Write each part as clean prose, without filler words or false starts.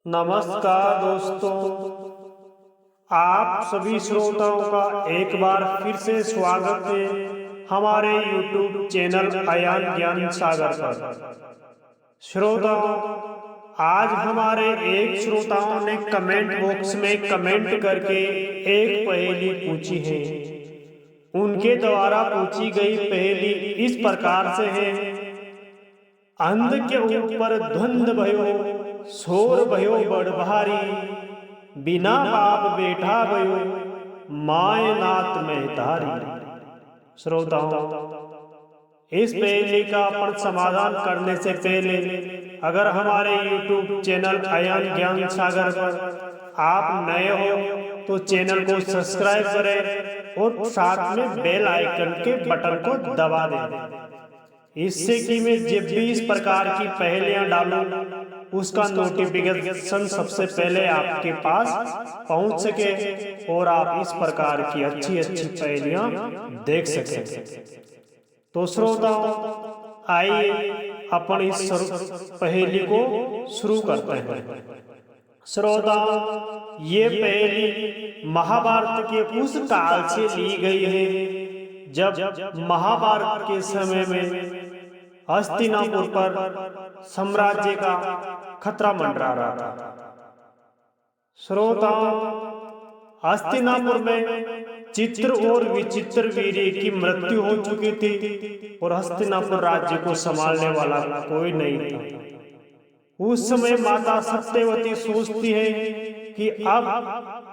नमस्कार दोस्तों, आप सभी श्रोताओं का एक बार फिर से स्वागत है हमारे YouTube चैनल आयान ज्ञान सागर पर। श्रोताओं, आज हमारे एक श्रोताओं ने कमेंट बॉक्स में कमेंट करके एक पहेली पूछी है। उनके द्वारा पूछी गई पहेली इस प्रकार से है। अंध के ऊपर धुंध भयो, शोर भयो बड़ भारी, बिना बाप बेटा भयो, माय नात में तारी। श्रोताओं, इस पहेली का अपन समाधान करने से पहले अगर हमारे YouTube चैनल आयान ज्ञान सागर पर आप नए हो तो चैनल को सब्सक्राइब करें और साथ में बेल आइकन के बटन को दबा दें, इससे कि मैं जब भी इस प्रकार की पहेलियां डालूं उसका नोटिफिकेशन सबसे पहले आपके पास पहुंच सके और आप इस प्रकार की अच्छी अच्छी पहेलियां देख सकें। तो श्रोताओं, आइए अपन इस पहेली को शुरू करते हैं। श्रोताओं, ये पहेली महाभारत के उस काल से ली गई है जब महाभारत के समय में हस्तिनापुर पर साम्राज्य का खतरा मंडरा रहा था। श्रोताओं, हस्तिनापुर में चित्र और विचित्र वीर्य की मृत्यु हो चुकी थी और हस्तिनापुर राज्य को संभालने वाला कोई नहीं था। उस समय माता सत्यवती सोचती है कि अब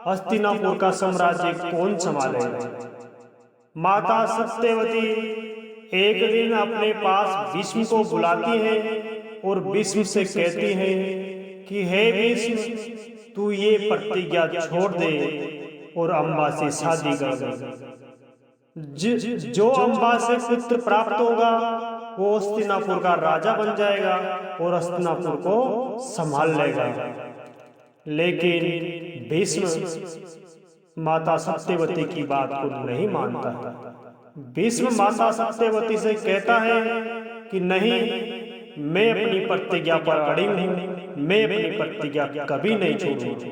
हस्तिनापुर का साम्राज्य कौन संभालेगा। माता सत्यवती एक दिन अपने पास भीष्म को बुलाती है और भीष्म से कहती है कि हे भीष्म, तू ये प्रतिज्ञा छोड़ दे और अम्बा से शादी कर दे। जो अम्बा से पुत्र प्राप्त होगा वो हस्तिनापुर का राजा बन जाएगा और हस्तिनापुर को संभाल लेगा। लेकिन भीष्म माता सत्यवती की बात को नहीं मानता है। भीष्म माता सत्यवती से कहता है कि नहीं, मैं अपनी प्रतिज्ञा पर अड़िग हूं, मैं अपनी प्रतिज्ञा कभी नहीं छोड़ूंगा।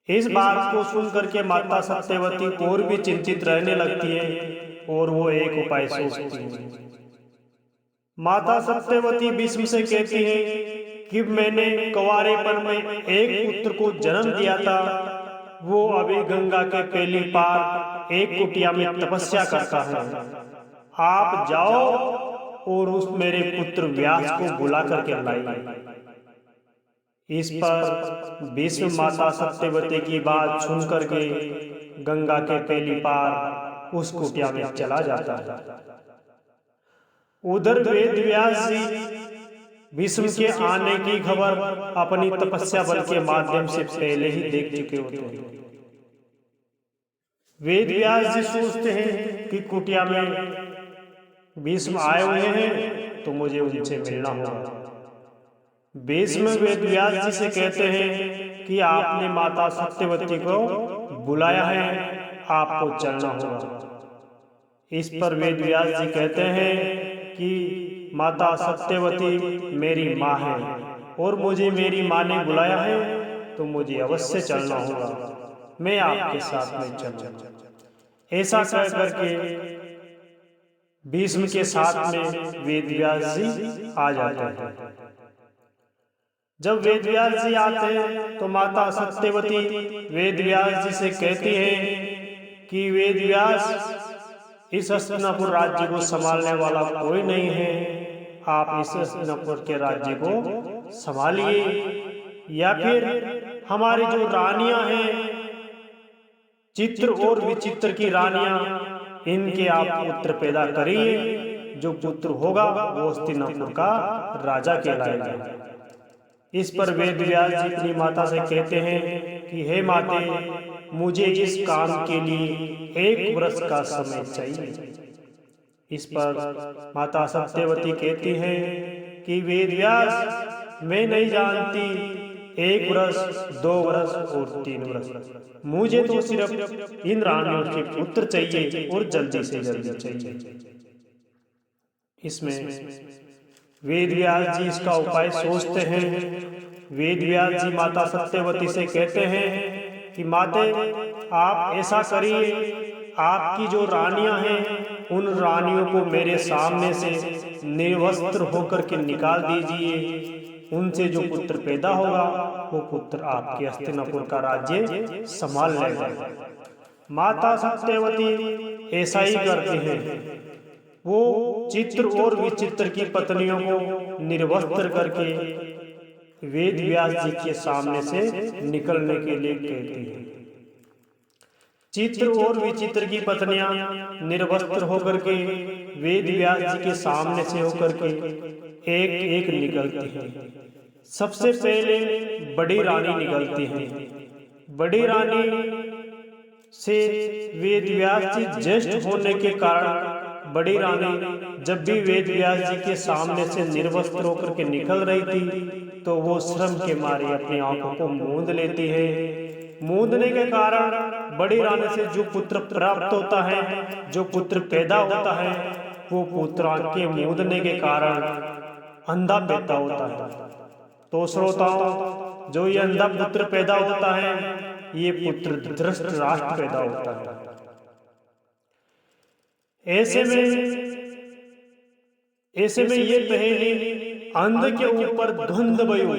इस बात को सुनकर के माता सत्यवती और भी चिंतित रहने लगती है और वो एक उपाय सोचती है। माता सत्यवती भीष्म से कहती है कि मैंने कुंवारेपन में एक पुत्र को जन्म दिया था, वो अभी गंगा के पहली पार एक कुटिया में तपस्या करता है। आप जाओ और उस मेरे पुत्र व्यास को बुला करके लाइए। इस पर भीष्म माता सत्यवती की बात सुन करके गंगा के पहली पार उस कुटिया में चला जाता है। उधर वेद व्यास जी भीष्म के आने की खबर अपनी तपस्या बल के माध्यम से पहले ही देख चुके होते हैं। वेद व्यास जी सोचते हैं कि कुटिया में भीष्म आए हुए हैं तो मुझे उनसे मिलना होगा। भीष्म वेद व्यास जी से कहते हैं कि आपने माता सत्यवती को बुलाया है, आपको चलना होगा। इस पर वेद व्यास जी कहते हैं कि माता सत्यवती मेरी माँ है और मुझे मेरी माँ ने बुलाया है तो मुझे अवश्य चलना होगा, मैं आपके साथ में चलूंगा। ऐसा कह करके भीष्म के साथ में वेद व्यास जी आ जाते हैं। जब वेद व्यास जी आते हैं तो माता सत्यवती वेद व्यास जी से कहती है कि वेद व्यास, इस हस्तिनापुर राज्य को संभालने वाला कोई नहीं है, आप इस हस्तिनापुर के राज्य को संभालिए, या फिर हमारी जो रानियां हैं, चित्र और विचित्र की रानियां, इनके आप पुत्र पैदा करिए। जो पुत्र होगा वो हस्तिनापुर का राजा कहलाएगा। इस पर वेद व्यास जी अपनी माता से कहते हैं कि हे माते, मुझे इस काम के लिए 1 वर्ष का समय चाहिए। इस पर माता सत्यवती कहती हैं कि वेद व्यास, मैं नहीं जानती 1 वर्ष, 2 वर्ष और 3 वर्ष, मुझे तो सिर्फ इन रानियों के पुत्र चाहिए और जल्दी से जल्दी चाहिए। इसमें वेद व्यास जी इसका उपाय सोचते हैं वेद व्यास जी माता सत्यवती से कहते हैं कि माते आप ऐसा करिए, आपकी जो रानियां हैं उन रानियों को मेरे सामने से निर्वस्त्र होकर के निकाल दीजिए। उनसे जो पुत्र पैदा होगा वो पुत्र आपके हस्तिनापुर का राज्य संभाल लेगा। माता सत्यवती ऐसा ही करती हैं। वो चित्र और विचित्र की पत्नियों को निर्वस्त्र करके वेद व्यास जी के सामने से निकलने के लिए कहती है। चित्र और विचित्र की पत्नियां निर्वस्त्र होकर के वेद व्यास जी के सामने से होकर के एक एक निकलती हैं। सबसे पहले बड़ी रानी निकलती है। बड़ी रानी से वेद व्यास जी ज्येष्ठ होने के कारण बड़ी रानी जब भी वेद व्यास जी के सामने से निर्वस्त्र होकर के निकल रही थी तो वो श्रम के मारे अपनी आंखों को मूंद लेती है। मूंदने के कारण बड़ी रानी से जो पुत्र प्राप्त होता है, जो पुत्र पैदा होता है, वो पुत्र आंखें मूंदने के कारण अंधा पैदा होता है। तो श्रोताओं, जो ये अंधा पुत्र पैदा होता है ये पुत्र दृष्ट राष्ट्र पैदा होता है। ऐसे में ये पहेली अंध के ऊपर धुंध बयो।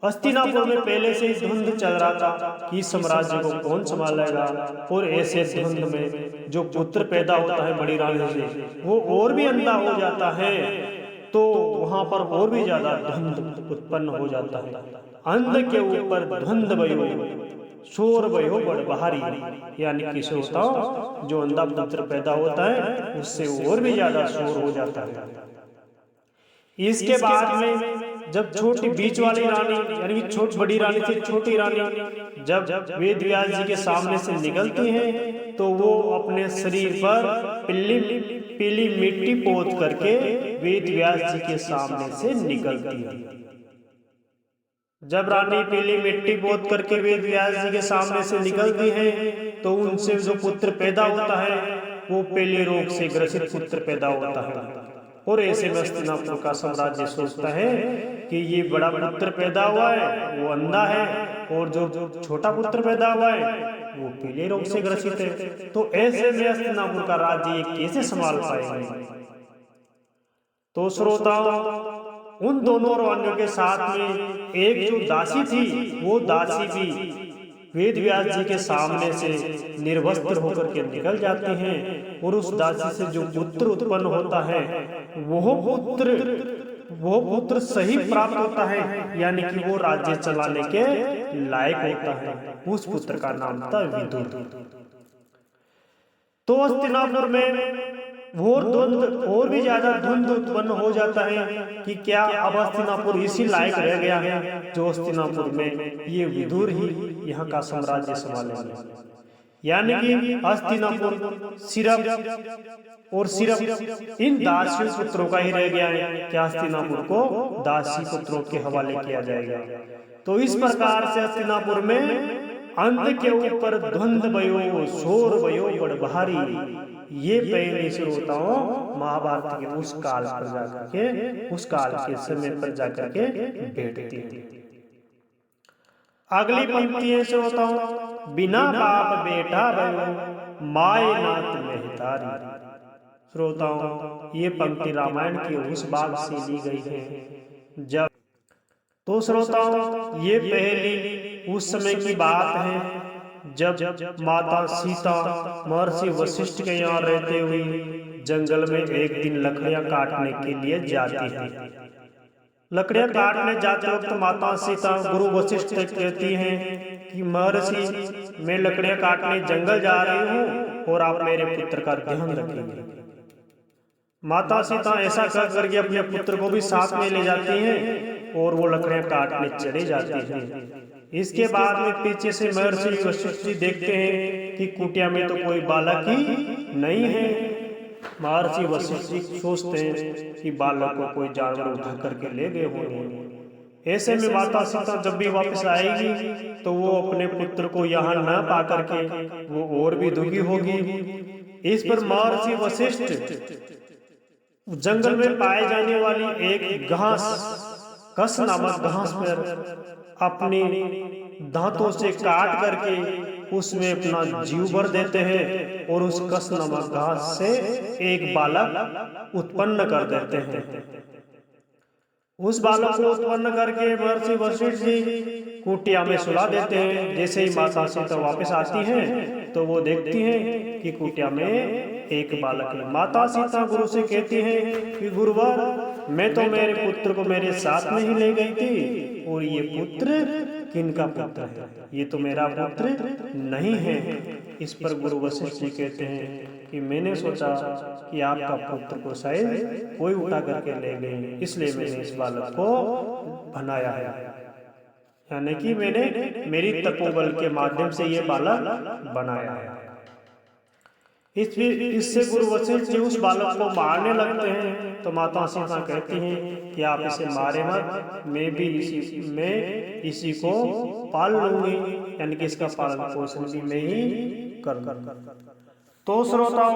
हस्तिनापुर में पहले से ही धुंध चल रहा था कि साम्राज्य को कौन संभालेगा, और ऐसे धुंध में जो पुत्र पैदा होता है बड़ी रानी से वो और भी अंधा हो जाता है, तो वहां पर और भी ज्यादा धुंध उत्पन्न हो जाता है। अंध के ऊपर धुंध बयो, शोर बयो बड़ बहारी, यानी कि श्रोताओं, जो अंधा पुत्र पैदा होता है उससे और भी ज्यादा शोर हो जाता है। इसके बाद में जब छोटी बीच वाली रानी यानी कि बड़ी रानी से छोटी रानी जब वेद व्यास जी के सामने से निकलती हैं तो वो अपने शरीर पर पीली मिट्टी पोत करके वेद व्यास जी के सामने से निकलती है। जब रानी पीली मिट्टी पोत करके वेद व्यास जी के सामने से निकलती है तो उनसे जो पुत्र पैदा होता है वो पीले रोग से ग्रसित पुत्र पैदा होता है। और ऐसे में हस्तिनापुर का साम्राज्य सोचता है कि ये बड़ा पुत्र पैदा हुआ है वो अंधा है, और जो छोटा पुत्र पैदा हुआ है वो पीले रोग से ग्रसित है। तो ऐसे में हस्तिनापुर का राज्य ये कैसे संभाल पाएंगे? तो श्रोताओं, उन दोनों रानियों के साथ में एक जो दासी थी वो दासी भी वेद व्यास जी के सामने से निर्वस्त्र होकर के निकल जाती हैं, और उस दासी से जो पुत्र उत्पन्न होता है वो पुत्र सही प्राप्त होता है, यानी कि वो राज्य चलाने के लायक होता है। उस पुत्र का नाम था विदुर। तो हस्तिनापुर में और भी ज्यादा धुंध उत्पन्न हो जाता है कि क्या अब हस्तिनापुर इसी लायक रह गया है जो हस्तिनापुर में ये विदुर ही यहाँ का साम्राज्य संभालेंगे। यानी कि हस्तिनापुर सिर्फ इन दासी पुत्रों का ही रह गया है। क्या हस्तिनापुर को दासी पुत्रों के हवाले किया जाएगा? तो इस प्रकार से हस्तिनापुर में अंत के ऊपर धुंध बयो, शोर बयो बड़ बहारी, ये पहले श्रोताओं महाभारत के उस काल पर जाकर के, उस काल के समय पर जाकर के बैठती है। अगली पंक्ति है श्रोताओं, बिना बाप बेटा भयो माय नात महतारी। श्रोताओं, ये पंक्ति रामायण के उस भाग से ली गई है जब, तो श्रोताओं ये पहली उस समय की बात है जब माता सीता महर्षि वशिष्ठ के यहाँ रहते हुए जंगल में एक दिन लकड़ियां काटने के लिए जाती है। लकड़ियां काटने जाते वक्त माता सीता गुरु वशिष्ठ कहती हैं कि महर्षि, मैं लकड़ियां काटने जंगल जा रही हूँ और आप मेरे पुत्र का ध्यान रखेंगे। माता सीता ऐसा कर करके अपने पुत्र को भी साथ में ले जाती हैं और वो लकड़ियां काटने चली जाती हैं। इसके बाद में पीछे से महर्षि वशिष्ठ जी देखते हैं कि कुटिया में तो कोई बालक ही नहीं है। महर्षि वशिष्ठ जी सोचते हैं कि बालक को कोई जानवर उठा करके ले गए होंगे। ऐसे में माता सीता जब भी वापस आएगी तो वो अपने पुत्र को यहाँ न पा करके वो और भी दुखी होगी। इस पर महर्षि वशिष्ठ जंगल में पाए जाने वाली एक घास कस नामक घास पर अपने दांतों से काट करके उसमें अपना जीव भर देते हैं और उस कस नामक घास से एक बालक उत्पन्न कर देते हैं। उस बालक को उत्पन्न करके महर्षि वशिष्ठ जी कुटिया में सुला देते हैं। जैसे ही माता सीता वापस आती हैं तो वो देखती हैं कि कुटिया में एक बालक है। माता सीता गुरु से कहती हैं कि गुरुवर, मैं तो मेरे पुत्र को मेरे साथ में ही ले गई थी और ये पुत्र किनका पुत्र है? ये तो मेरा पुत्र नहीं है। इस पर गुरु वशिष्ठ जी कहते हैं कि मैंने सोचा कि आपका पुत्र को शायद कोई उठा करके ले गए, इसलिए मैंने इस बालक को बनाया है। यानी कि मैंने मेरी तपोबल के माध्यम से ये बालक बनाया है। इससे गुरु वशिष्ठ जी उस बालक को मारने लगते हैं तो माता सीता कहती हैं कि आप इसे मारे मत, मैं इसी को पाल लूंगी, यानी कि इसका पालन पोषण भी मैं ही करूंगा। तो श्रोताओं,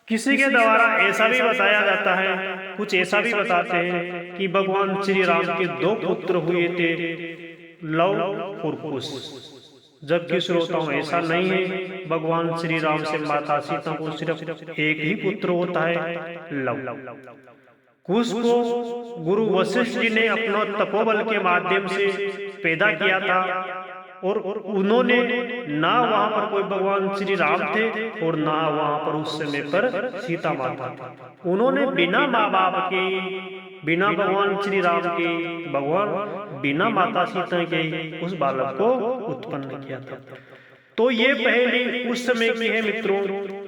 किसी के द्वारा ऐसा भी बताया जाता है, कुछ ऐसा भी बताते हैं कि भगवान श्री राम के 2 पुत्र हुए थे, लव और कुश। जबकि श्रोताओं ऐसा नहीं है। भगवान श्री राम से माता सीता को सिर्फ एक ही पुत्र होता है, लव। कुश को गुरु वशिष्ठ जी ने अपना तपोबल के माध्यम से पैदा किया था और उन्होंने ना वहां पर कोई भगवान श्री राम थे और ना वहां पर उस समय पर सीता माता थी। उन्होंने बिना माँ बाप के, बिना भगवान श्री राम के, बिना माता सीता के उस बालक को उत्पन्न किया था। तो ये पहले उस समय की है मित्रों,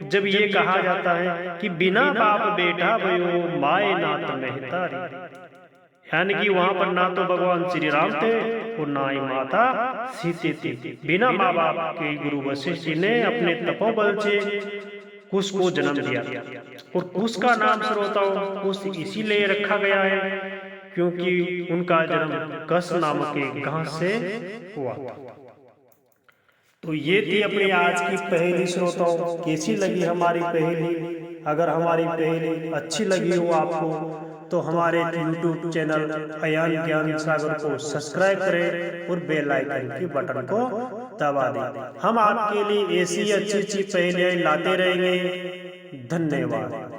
जब ये कहा जाता है कि बिना बाप बेटा भयो माए नात महतारी, यानी कि वहां पर ना तो भगवान श्री राम थे और ना ही माता सीता थी। बिना माँ बाप के गुरु वशिष्ठ जी ने अपने तपोबल से कुश को जन्म दिया और कुश का नाम श्रोताओं कुश इसीलिए रखा गया है क्योंकि उनका जन्म कस नामक एक घास से हुआ था। तो ये थी अपनी आज की पहेली। श्रोताओं, कैसी लगी हमारी पहेली? अगर हमारी पहेली अच्छी लगी हो आपको तो हमारे YouTube चैनल अयान ज्ञान सागर को सब्सक्राइब करें और बेल आइकन के बटन को दबा दें। हम आपके लिए ऐसी अच्छी पहेलियां लाते रहेंगे। धन्यवाद।